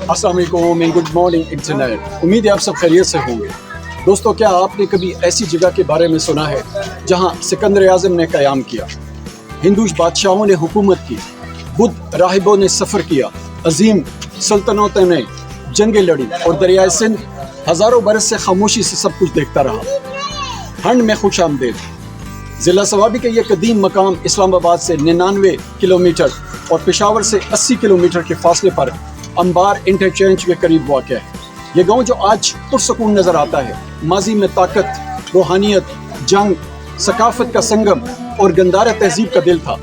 अस्सलाम वालेकुम and good morning internet. उम्मीद है आप सब खैरियत से होंगे। दोस्तों, क्या आपने कभी ऐसी जगह के बारे में सुना है जहां सिकंदर आज़म ने क़याम किया, हिंदू बादशाहों ने हुकूमत की, बुद्ध राहिबों ने सफ़र किया, अजीम सल्तनतों ने जंगें लड़ी और दरियाए सिंध हज़ारों बरस से खामोशी से सब कुछ देखता रहा। हंड में खुश आमदेद। ज़िला सवाबी का ये कदीम मकाम इस्लामाबाद से 99 किलोमीटर और पेशावर से 80 किलोमीटर के फासले पर अंबार इंटरचेंज के करीब वाक़ है। ये गांव जो आज पुरसकून नज़र आता है, माजी में ताकत, रूहानियत, जंग, सकाफत का संगम और गंदारा तहजीब का दिल था।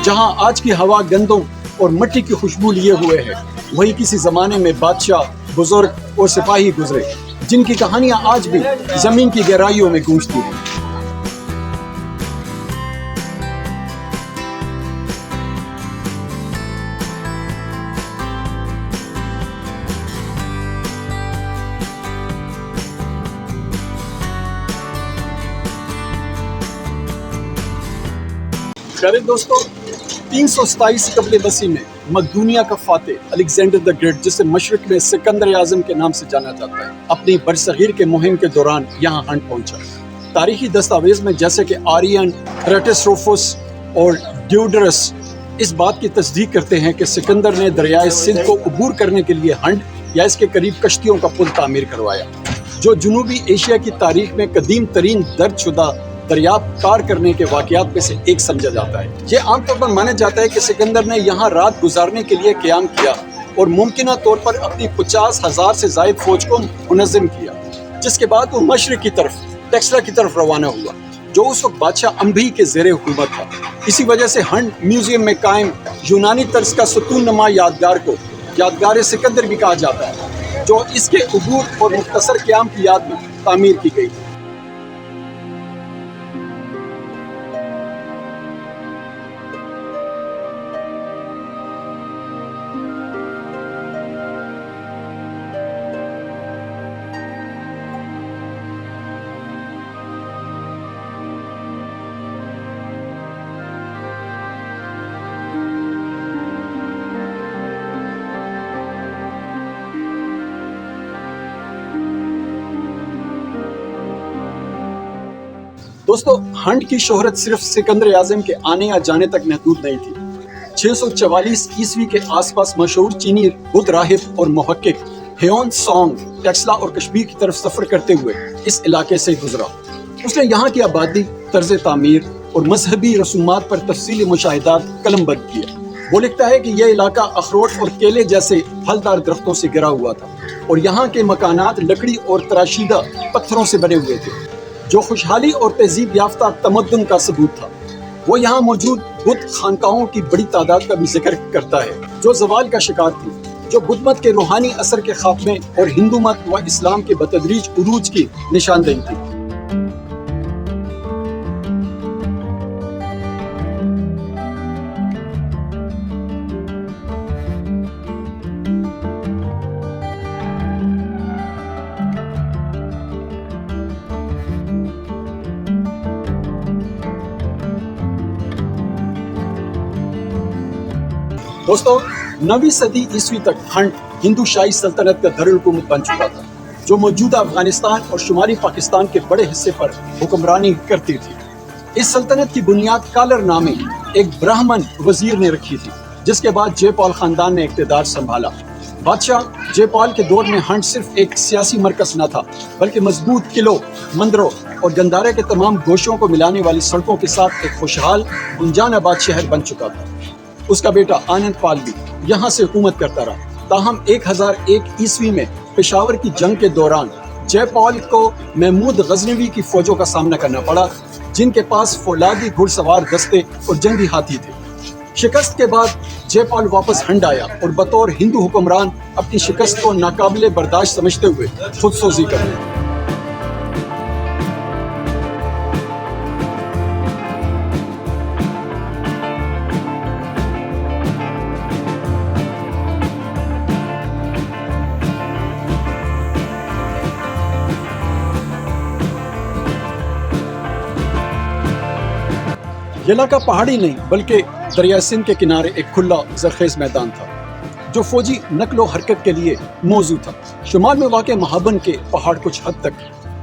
जहां आज की हवा गंदों और मिट्टी की खुशबू लिए हुए है, वही किसी ज़माने में बादशाह, बुजुर्ग और सिपाही गुजरे, जिनकी कहानियां आज भी ज़मीन की गहराइयों में गूंजती हैं। प्यारे दोस्तों, 327 कबल बसी में मकदूनिया का फातेह अलेक्जेंडर द ग्रेट, जिसे मशरक में सिकंदर आज़म के नाम से जाना जाता है, अपनी बरसगीर के मुहिम के दौरान यहाँ हंड पहुँचा। तारीखी दस्तावेज में जैसे कि आरियन, रेटेस्रोफस और ड्यूडरस इस बात की तस्दीक करते हैं कि सिकंदर ने दरियाए सिंध को अबूर करने के लिए हंड या इसके करीब कश्तियों का पुल तामीर करवाया, जो जनूबी एशिया की तारीख में कदीम तरीन दर्दशुदा दरियाफ्त पार करने के वाक़यात में से एक समझा जाता है। ये आमतौर पर माना जाता है कि सिकंदर ने यहाँ रात गुजारने के लिए क़याम किया और मुमकिना तौर पर अपनी 50,000 से ज़ायद फौज को मुनज़्ज़म किया, जिसके बाद वो मशरक़ की तरफ टेक्सला की तरफ रवाना हुआ, जो उस वक्त बादशाह अम्भी के ज़ेरे हुकूमत था। इसी वजह से हंड म्यूजियम में कायम यूनानी तर्ज का सुतून नमा यादगार को यादगार सिकंदर भी कहा जाता है, जो इसके अबूर और मुख्तसर क़याम की याद में तामीर की गई। दोस्तों, हंड की शोहरत सिर्फ सिकंदर आज़म के आने या जाने तक महदूद नहीं थी। 644 ईस्वी के आसपास मशहूर चीनी बुद्ध राहिब और मुहक्किक हेओन सॉन्ग टेक्सला और कश्मीर की तरफ सफर करते हुए इस इलाके से गुजरा। उसने यहाँ की आबादी, तर्ज तामीर और मजहबी रसूमात पर तफसीली मुशाहिदात कलमबंद किया। वो लिखता है कि यह इलाका अखरोट और केले जैसे फलदार दरख्तों से घिरा हुआ था और यहाँ के मकानात लकड़ी और तराशीदा पत्थरों से बने हुए थे, जो खुशहाली और तहजीब याफ्ता तमद्दुन का सबूत था। वो यहाँ मौजूद बुद्ध खानकाहों की बड़ी तादाद का भी जिक्र करता है, जो ज़वाल का शिकार थी, जो बुद्ध मत के रूहानी असर के खात्मे और हिंदू मत व इस्लाम के बतदरीज उरूज की निशानदेही थी। दोस्तों, 9वीं सदी ईस्वी तक हंड हिंदू शाही सल्तनत का दारुल-हुकूमत बन चुका था, जो मौजूदा अफगानिस्तान और शुमाली पाकिस्तान के बड़े हिस्से पर हुक्मरानी करती थी। इस सल्तनत की बुनियाद कालर नामे एक ब्राह्मण वजीर ने रखी थी, जिसके बाद जयपाल खानदान ने इक़्तिदार संभाला। बादशाह जयपाल के दौर में हंड सिर्फ एक सियासी मरकज न था, बल्कि मजबूत किलों, मंदिरों और गंदारे के तमाम गोशों को मिलाने वाली सड़कों के साथ एक खुशहाल अनजान आबाद शहर बन चुका था। उसका बेटा आनंद पाल भी यहाँ से हुकूमत करता रहा। ताहम 1001 ईस्वी में पेशावर की जंग के दौरान जयपाल को महमूद गजनवी की फौजों का सामना करना पड़ा, जिनके पास फौलादी घुड़सवार दस्ते और जंगी हाथी थे। शिकस्त के बाद जयपाल वापस हंड आया और बतौर हिंदू हुक्मरान अपनी शिकस्त को नाकाबिले बर्दाश्त समझते हुए खुदसोजी कर। ये इलाका पहाड़ी नहीं बल्कि दरिया सिंध के किनारे एक खुला जरखेज मैदान था। जो फौजी नकलो हरकत के लिए मौजू था। शुमाल में वाक़ महाबन के पहाड़ कुछ हद तक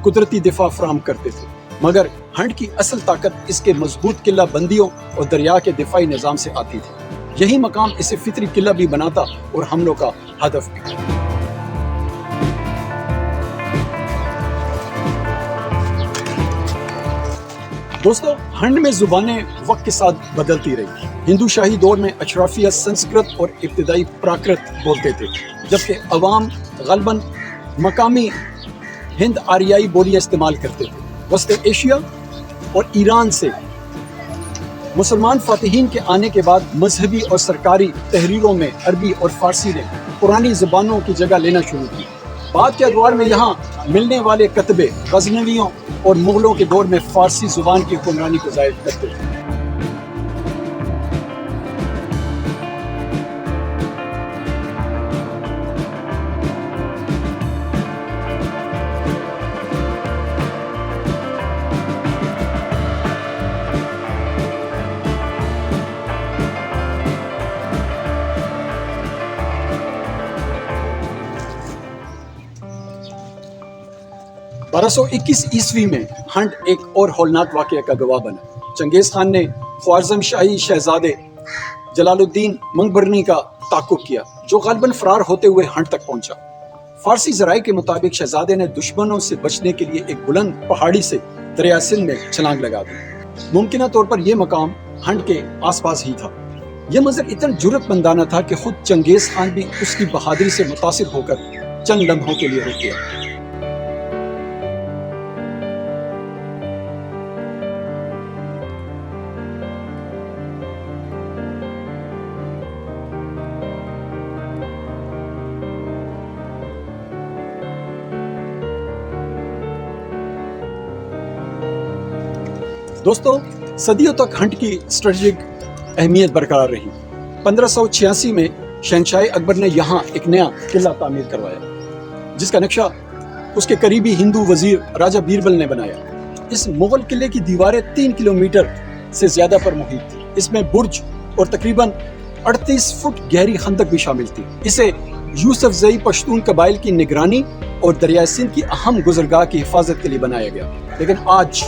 कुदरती दिफा फराहम करते थे, मगर हंड की असल ताकत इसके मजबूत किला बंदियों और दरिया के दिफाई निज़ाम से आती थी। यही मकाम इसे फितरी किला भी बनाता और हमलों का हदफ भी। दोस्तों, हंड में जुबानें वक्त के साथ बदलती रही। हिंदू शाही दौर में अशराफिया संस्कृत और इब्तदाई प्राकृत बोलते थे, जबकि अवाम गलबन मकामी हिंद आरियाई बोलियां इस्तेमाल करते थे। वस्ती एशिया और ईरान से मुसलमान फातिहीन के आने के बाद मजहबी और सरकारी तहरीरों में अरबी और फारसी ने पुरानी ज़बानों की जगह लेना शुरू की। बाद के अदवार में यहाँ मिलने वाले कतबे गजनवियों और मुगलों के दौर में फारसी जुबान की हुक्मरानी को जाहिर करते थे। बारह सौ 21 ईस्वी में हंड एक और हौलनाक वाक़या का गवाह बना। चंगेज़ खान ने ख्वारज़म शाही शहजादे जलालुद्दीन मंगबरनी का ताक़ुब किया, जो ग़ालिबन फ़रार होते हुए हंड तक पहुंचा। फ़ारसी ज़राए के मुताबिक शहजादे ने दुश्मनों से बचने के लिए एक बुलंद पहाड़ी से दरिया सिंध में छलांग लगा दी। मुमकिन तौर पर यह मकाम हंड के आसपास ही था। यह मंजर इतना जुर्रतमंदाना था कि खुद चंगेज़ खान भी उसकी बहादुरी से मुतासिर होकर चंद लम्हों के लिए रुक गया। दोस्तों, सदियों तक हंड की स्ट्रेटेजिक अहमियत बरकरार रही। 1586 में शहंशाह अकबर ने यहाँ एक नया किला तामीर करवाया, जिसका नक्शा उसके करीबी हिंदू वजीर राजा बीरबल ने बनाया। इस मुगल किले की दीवारें 3 किलोमीटर से ज्यादा पर मुहित थी। इसमें बुर्ज और तकरीबन 38 फुट गहरी खंदक भी शामिल थी। इसे यूसुफजई पश्तून कबाइल की निगरानी और दरिया सिंध की अहम गुजरगाह की हिफाजत के लिए बनाया गया। लेकिन आज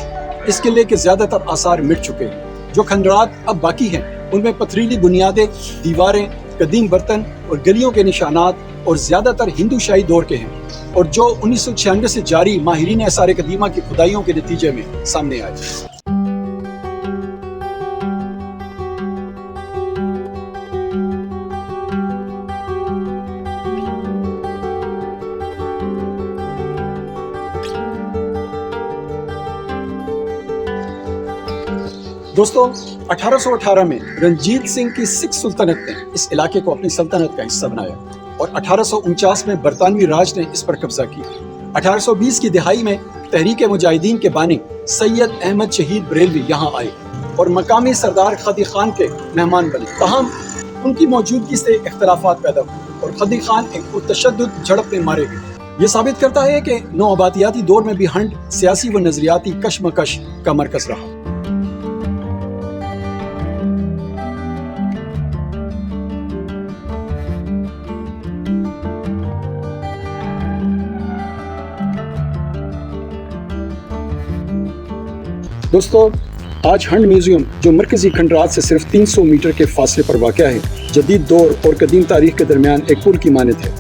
इस किले के ज्यादातर आसार मिट चुके हैं। जो खंडरात अब बाकी हैं, उनमें पथरीली बुनियादें, दीवारें, कदीम बर्तन और गलियों के निशानात और ज्यादातर हिंदू शाही दौर के हैं, और जो 1996 से जारी माहिरीन आसार कदीमा की खुदाइयों के नतीजे में सामने आए। दोस्तों, 1818 में रंजीत सिंह की सिख सुल्तनत ने इस इलाके को अपनी सल्तनत का हिस्सा बनाया और 1849 में बरतानवी राज ने इस पर कब्जा किया। 1820 की दिहाई में तहरीक मुजाहिदीन के बानी सैयद अहमद शहीद बरेलवी यहाँ आए और मकामी सरदार खदी खान के मेहमान बने। ताहम उनकी मौजूदगी से इख्तलाफात पैदा हुए और खदी खान एक पुरतशद्दुद झड़प में मारे गए। यह साबित करता है कि नौआबादियाती दौर में भी हंड सियासी व नजरियाती कशमकश का मरकज रहा। दोस्तों, आज हंड म्यूजियम, जो मरकजी खंडरात से सिर्फ 300 मीटर के फासले पर वाक़या है, जदीद दौर और कदीम तारीख के दरमियान एक पुल की मानद है।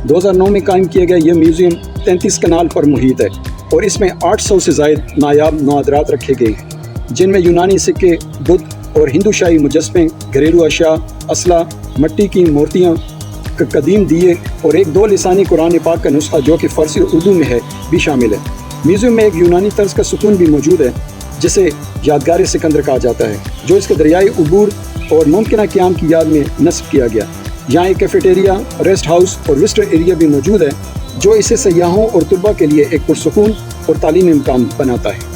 2009 में कायम किया गया यह म्यूजियम 33 कनाल पर मुहित है और इसमें 800 से ज़ायद नायाब नवादरात रखे गए हैं, जिनमें यूनानी सिक्के, बुद्ध और हिंदू शाही मुजस्मे, घरेलू अशिया, असला, मिट्टी की मूर्तियाँ, कदीम दिए और एक 2 लिसानी कुरान पाक का नुस्खा जो कि फ़ारसी और उर्दू में है भी शामिल है। म्यूजियम में एक यूनानी तर्ज का सुकून भी मौजूद है, जिसे यादगार सिकंदर कहा जाता है, जो इसके दरियाई उबूर और मुमकिन क़याम की याद में नस्ब किया गया। यहाँ एक कैफेटेरिया, रेस्ट हाउस और विजिटर एरिया भी मौजूद है, जो इसे सयाहों और तुलबा के लिए एक पुरसुकून और तालीमी मुकाम बनाता है।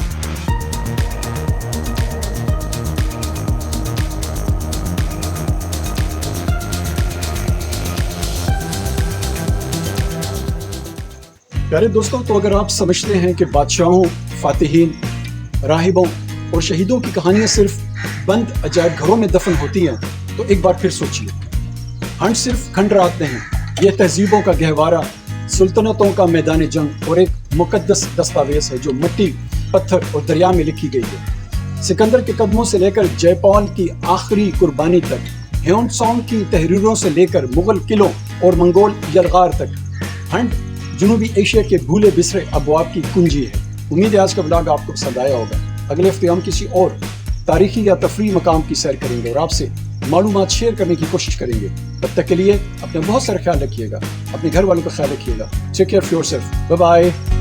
प्यारे दोस्तों, तो अगर आप समझते हैं कि बादशाहों, फातिहीन, राहिबों और शहीदों की कहानियां सिर्फ बंद अजायब घरों में दफन होती हैं, तो एक बार फिर सोचिए। हंट सिर्फ खंडरात नहीं, यह तहजीबों का गहवारा, सुल्तनतों का मैदान जंग और एक मुकद्दस दस्तावेज है जो मिट्टी, पत्थर और दरिया में लिखी गई है। सिकंदर के कदमों से लेकर जयपाल की आखिरी कुर्बानी तक, ह्योनसॉन्ग की तहरीरों से लेकर मुगल किलों और मंगोल यलगार तक, हंट जनूबी एशिया के भूले बिसरे अबवाब की कुंजी है। उम्मीद है आज का ब्लॉग आपको पसंद आया होगा। अगले हफ्ते हम किसी और तारीखी या तफरी मकाम की सैर करेंगे और आपसे मालूमात शेयर करने की कोशिश करेंगे। तब तक के लिए अपने बहुत सारा ख्याल रखिएगा, अपने घर वालों का ख्याल रखिएगा। Take care of yourself, bye bye.